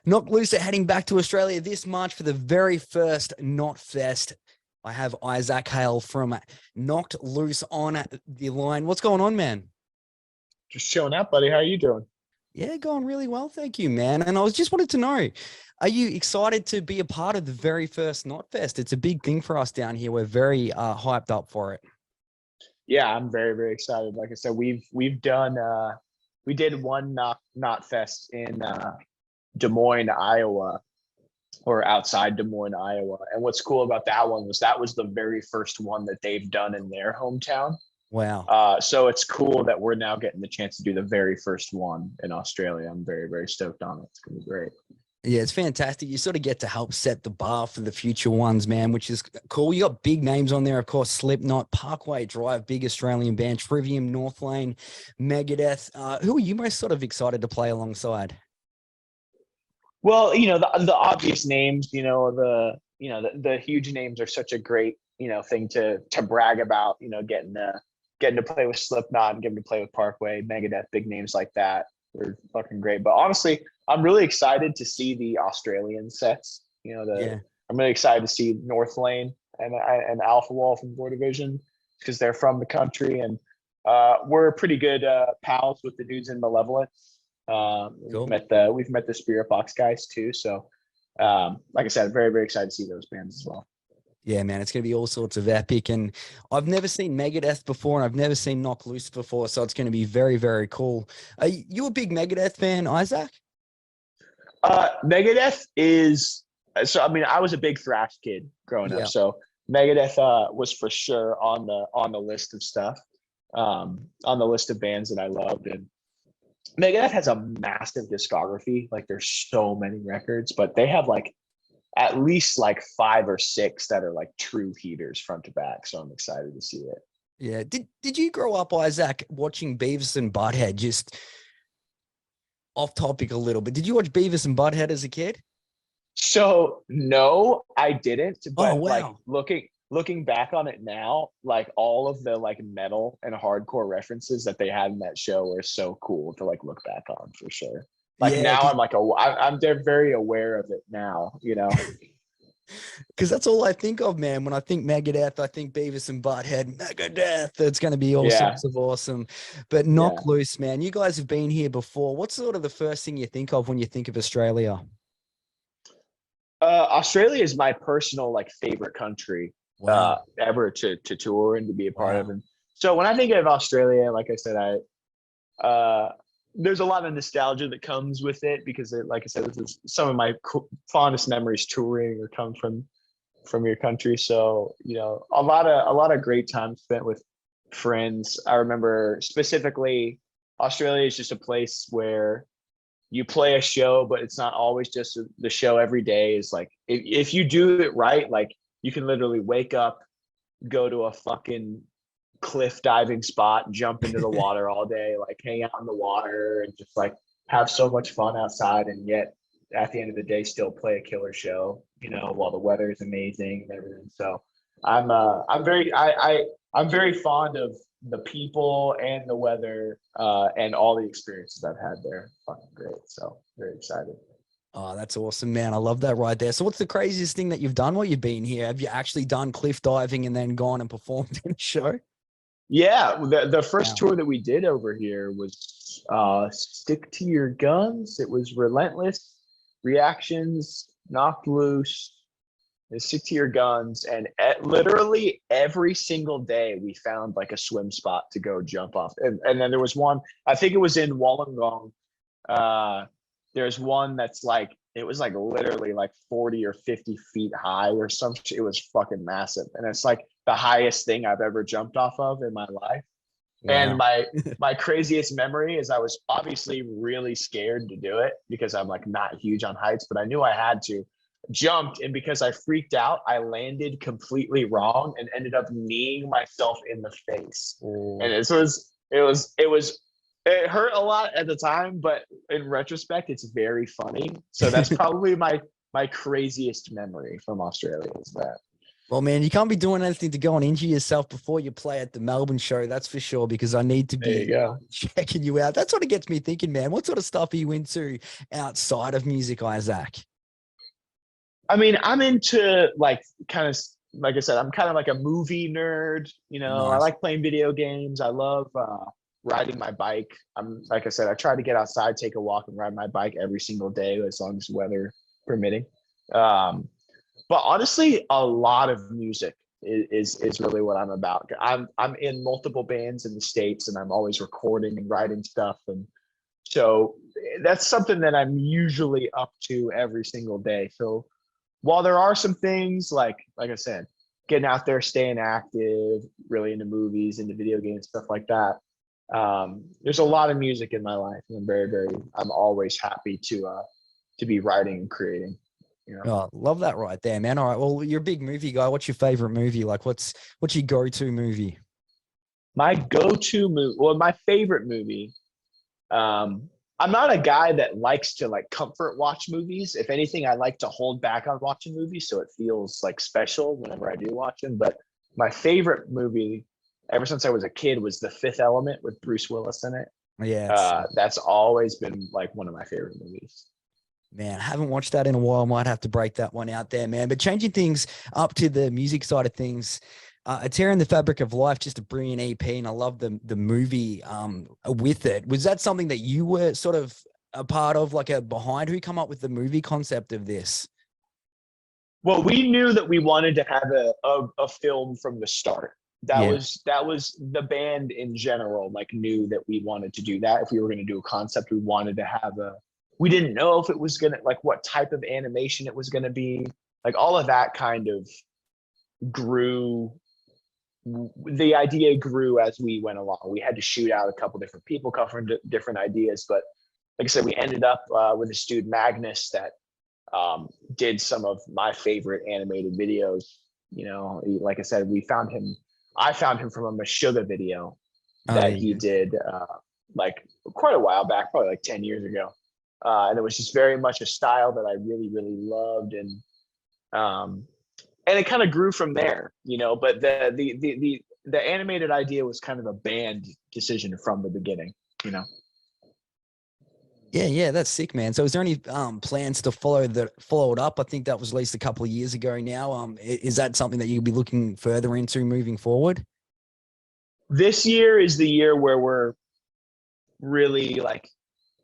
Knocked Loose are heading back to Australia this March for the very first Knotfest. I have Isaac Hale from Knocked Loose on the line. What's going on, man? Just showing up, buddy. How are you doing? Yeah, going really well. Thank you, man. And I was just wanted to know, are you excited to be a part of the very first Knotfest? It's a big thing for us down here. We're very hyped up for it. Yeah, I'm very, very excited. Like I said, we've done we did one Knotfest in Des Moines, Iowa, or outside Des Moines, Iowa. And what's cool about that one was that was the very first one that they've done in their hometown. Wow. So it's cool that we're now getting the chance to do the very first one in Australia. I'm very, very stoked on it. It's gonna be great. Yeah, it's fantastic. You sort of get to help set the bar for the future ones, man, which is cool. You got big names on there, of course, Slipknot, Parkway Drive, big Australian band, Trivium, Northlane, Megadeth. Who are you most sort of excited to play alongside? Well, the obvious names, the huge names are such a great, thing to brag about, getting to play with Slipknot and getting to play with Parkway, Megadeth, big names like that. They're fucking great. But honestly, I'm really excited to see the Australian sets. I'm really excited to see Northlane and Alpha Wall from Boy Division because they're from the country, and we're pretty good pals with the dudes in Malevolence. Cool. We've met the Spirit Box guys too. So like I said, very, very excited to see those bands as well. Yeah, man, it's going to be all sorts of epic. And I've never seen Megadeth before, and I've never seen Knock Loose before. So it's going to be very, very cool. Are you a big Megadeth fan, Isaac? Megadeth is, I was a big thrash kid growing up. So Megadeth was for sure on the list of stuff, on the list of bands that I loved. And Megadeth has a massive discography. Like there's so many records, but they have like at least like 5 or 6 that are like true heaters front to back. So I'm excited to see it. Yeah. Did you grow up, Isaac, watching Beavis and Butthead? Just off topic a little bit. Did you watch Beavis and Butthead as a kid? So no, I didn't. But wow. Like looking back on it now, like all of the like metal and hardcore references that they had in that show are so cool to like look back on for sure. Like now I'm like, they're very aware of it now, Because that's all I think of, man. When I think Megadeth, I think Beavis and Butthead. Megadeth. It's going to be all sorts of awesome. But Knock Loose, man. You guys have been here before. What's sort of the first thing you think of when you think of Australia? Australia is my personal like favorite country ever to tour and to be a part of. And so when I think of Australia, like I said, there's a lot of nostalgia that comes with it because like I said, this is some of my fondest memories touring or come from your country. So, a lot of great time spent with friends. I remember specifically Australia is just a place where you play a show, but it's not always just the show every day. Is like, if you do it right, like you can literally wake up, go to a fucking cliff diving spot, jump into the water all day, like hang out in the water and just like have so much fun outside, and yet at the end of the day still play a killer show, while the weather is amazing and everything. So I'm very fond of the people and the weather and all the experiences I've had there. Fucking great. So very excited. Oh, that's awesome, man. I love that right there. So what's the craziest thing that you've done while you've been here? Have you actually done cliff diving and then gone and performed in a show? Yeah, the first tour that we did over here was Stick to Your Guns. It was Relentless, Reactions, Knocked Loose, and Stick to Your Guns. And literally every single day we found like a swim spot to go jump off. And then there was one, I think it was in Wollongong. There's one that's like, it was like literally like 40 or 50 feet high or something. It was fucking massive. And it's like the highest thing I've ever jumped off of in my life. Wow. And my craziest memory is I was obviously really scared to do it because I'm like not huge on heights, but I knew I had to. Jumped, and because I freaked out, I landed completely wrong and ended up kneeing myself in the face. Ooh. And it hurt a lot at the time, but in retrospect, it's very funny. So that's probably my craziest memory from Australia is that. Well, man, you can't be doing anything to go and injure yourself before you play at the Melbourne show. That's for sure, because I need to There you be go. checking you out. That's what it gets me thinking, man. What sort of stuff are you into outside of music, Isaac? I mean, I'm into like kind of like I said, I'm kind of like a movie nerd. I Nice. like playing video games. I love riding my bike. I'm like I said, I try to get outside, take a walk, and ride my bike every single day as long as weather permitting. Um, but honestly, a lot of music is really what I'm about. I'm in multiple bands in the States, and I'm always recording and writing stuff, and so that's something that I'm usually up to every single day. So while there are some things like I said, getting out there, staying active, really into movies, into video games, stuff like that. There's a lot of music in my life, and I'm always happy to be writing and creating. Oh, love that right there, man. All right. Well, you're a big movie guy. What's your favorite movie? Like, what's your go-to movie? My go-to movie, well, my favorite movie. I'm not a guy that likes to like comfort watch movies. If anything, I like to hold back on watching movies so it feels like special whenever I do watch them. But my favorite movie, ever since I was a kid, was The Fifth Element with Bruce Willis in it. Yeah, it's That's always been like one of my favorite movies. Man, I haven't watched that in a while. Might have to break that one out there, man. But changing things up to the music side of things, A Tear in the Fabric of Life, just a brilliant EP, and I love the movie with it. Was that something that you were sort of a part of, like a behind? Who come up with the movie concept of this? Well, we knew that we wanted to have a film from the start. Yeah, That was the band in general, like knew that we wanted to do that. If we were going to do a concept, we wanted to have we didn't know if it was gonna like what type of animation it was gonna be. Like all of that kind of grew. The idea grew as we went along. We had to shoot out a couple different people, covering different ideas, but like I said, we ended up with this dude Magnus that did some of my favorite animated videos. Like I said, we found him. I found him from a Meshuggah video oh, there that you he go. did like quite a while back, probably like 10 years ago. And it was just very much a style that I really, really loved, um, and it kind of grew from there, But the animated idea was kind of a band decision from the beginning. Yeah, that's sick, man. So, is there any plans to follow it up? I think that was released a couple of years ago now. Is that something that you'll be looking further into moving forward? This year is the year where really like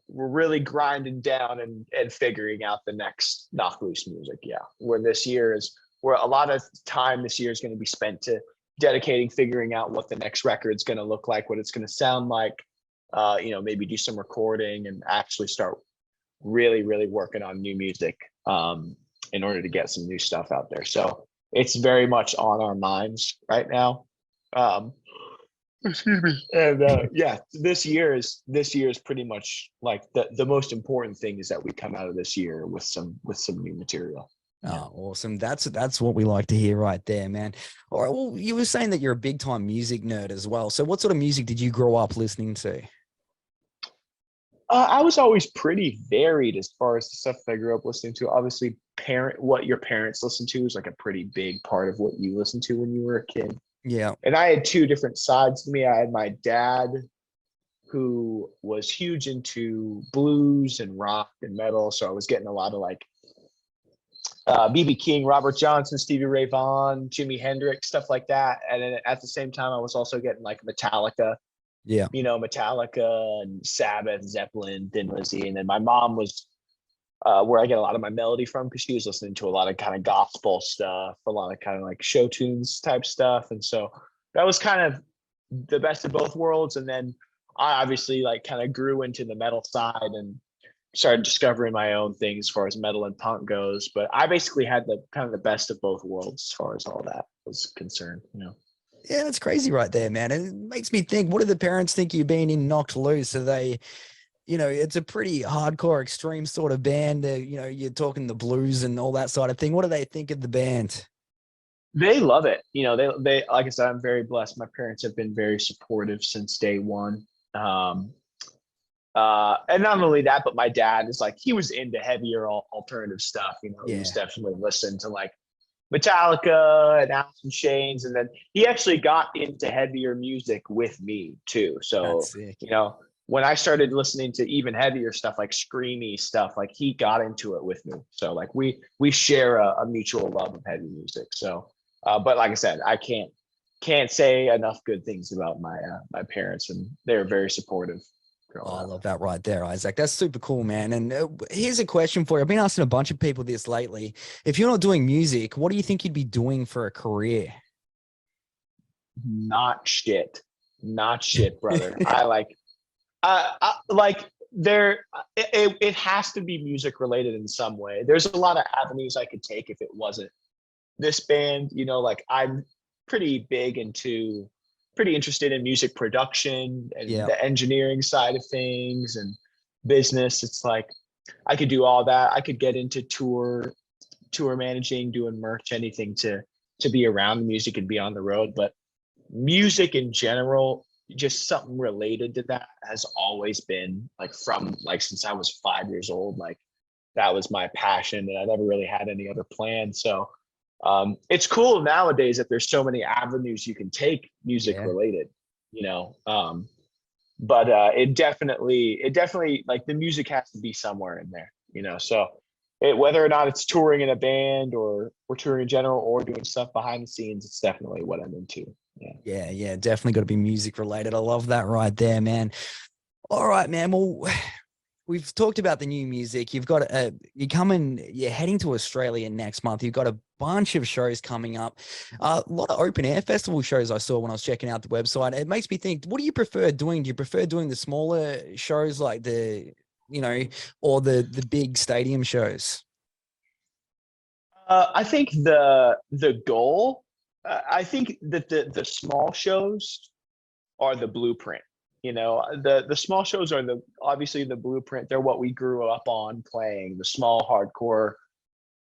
we're really grinding down and figuring out the next Knock Loose music. Yeah. Where a lot of time this year is going to be spent to dedicating, figuring out what the next record's going to look like, what it's going to sound like, maybe do some recording and actually start really, really working on new music in order to get some new stuff out there. So it's very much on our minds right now. Excuse me. And yeah, this year is pretty much like the most important thing is that we come out of this year with some new material. Yeah. Oh, awesome. That's what we like to hear right there, man. All right. Well, you were saying that you're a big time music nerd as well. So what sort of music did you grow up listening to? I was always pretty varied as far as the stuff I grew up listening to. Obviously, what your parents listen to is like a pretty big part of what you listen to when you were a kid. Yeah. And I had two different sides to me. I had my dad, who was huge into blues and rock and metal. So I was getting a lot of like B.B. King, Robert Johnson, Stevie Ray Vaughan, Jimi Hendrix, stuff like that. And then at the same time, I was also getting like Metallica, Yeah. Metallica and Sabbath, Zeppelin, Thin Lizzy. And then my mom was where I get a lot of my melody from because she was listening to a lot of kind of gospel stuff, a lot of kind of like show tunes type stuff. And so that was kind of the best of both worlds. And then I obviously like kind of grew into the metal side and started discovering my own things as far as metal and punk goes. But I basically had the kind of the best of both worlds as far as all that was concerned. Yeah, that's crazy right there, man. And it makes me think, what do the parents think you being in Knocked Loose? Are they, it's a pretty hardcore, extreme sort of band. You're talking the blues and all that sort of thing. What do they think of the band? They love it. They like I said, I'm very blessed. My parents have been very supportive since day one. And not only that, but my dad is like, he was into heavier alternative stuff. He was Yeah. definitely listened to like Metallica and Alice in Chains, and then he actually got into heavier music with me too. So That's sick. you know, when I started listening to even heavier stuff, like screamy stuff, like he got into it with me. So like we share a mutual love of heavy music. So, but like I said, I can't say enough good things about my parents, and they're very supportive. Oh, I love that right there, Isaac. That's super cool, man. And here's a question for you. I've been asking a bunch of people this lately. If you're not doing music, what do you think you'd be doing for a career? Not shit, not shit, brother. Like it has to be music related in some way. There's a lot of avenues I could take if it wasn't this band. You know, like I'm pretty big into pretty interested in music production and Yeah. the engineering side of things and business. It's like I could do all that. I could get into tour managing, doing merch, anything to be around the music and be on the road. But music in general, just something related to that, has always been like from like since I was 5 years old. Like that was my passion, and I never really had any other plan. So it's cool nowadays that there's so many avenues you can take music related, you know. But it definitely like the music has to be somewhere in there, you know. So whether or not it's touring in a band or touring in general or doing stuff behind the scenes, it's definitely what I'm into. Yeah, definitely got to be music related. I love that right there, man. All right, man. Well, we've talked about the new music. You've got you're heading to Australia next month. You've got a bunch of shows coming up. A lot of open air festival shows I saw when I was checking out the website. It makes me think, what do you prefer doing? Do you prefer doing the smaller shows like or the big stadium shows? I think the goal. I think that the small shows are the blueprint. You know, the small shows are obviously the blueprint. They're what we grew up on playing. The small hardcore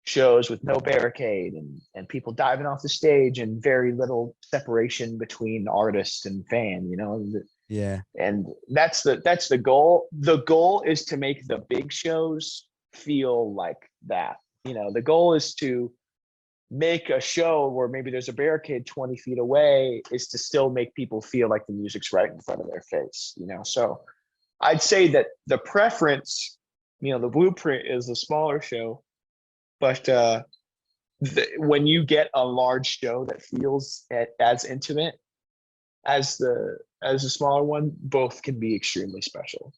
shows with no barricade and people diving off the stage and very little separation between artist and fan. You know. Yeah. And that's the goal. The goal is to make the big shows feel like that. You know, the goal is to make a show where maybe there's a barricade 20 feet away, is to still make people feel like the music's right in front of their face, you know. So I'd say that the preference, you know, the blueprint is a smaller show, but when you get a large show that feels as intimate as the smaller one, both can be extremely special.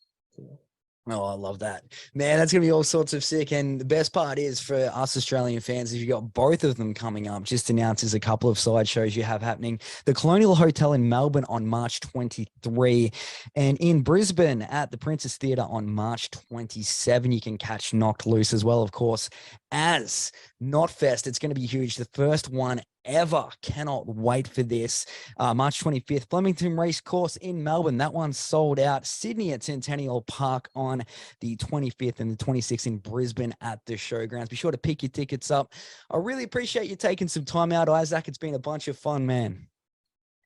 Oh, I love that, man. That's going to be all sorts of sick. And the best part is for us Australian fans, is you got both of them coming up. Just announces a couple of side shows you have happening. The Colonial Hotel in Melbourne on March 23, and in Brisbane at the Princess Theatre on March 27. You can catch Knocked Loose as well, of course, as Knotfest. It's going to be huge. The first one ever. Cannot wait for this. March 25th, Flemington Race Course in Melbourne. That one's sold out. Sydney at Centennial Park on the 25th, and the 26th in Brisbane at the Showgrounds. Be sure to pick your tickets up. I really appreciate you taking some time out, Isaac. It's been a bunch of fun, man.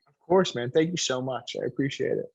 Of course, man. Thank you so much. I appreciate it.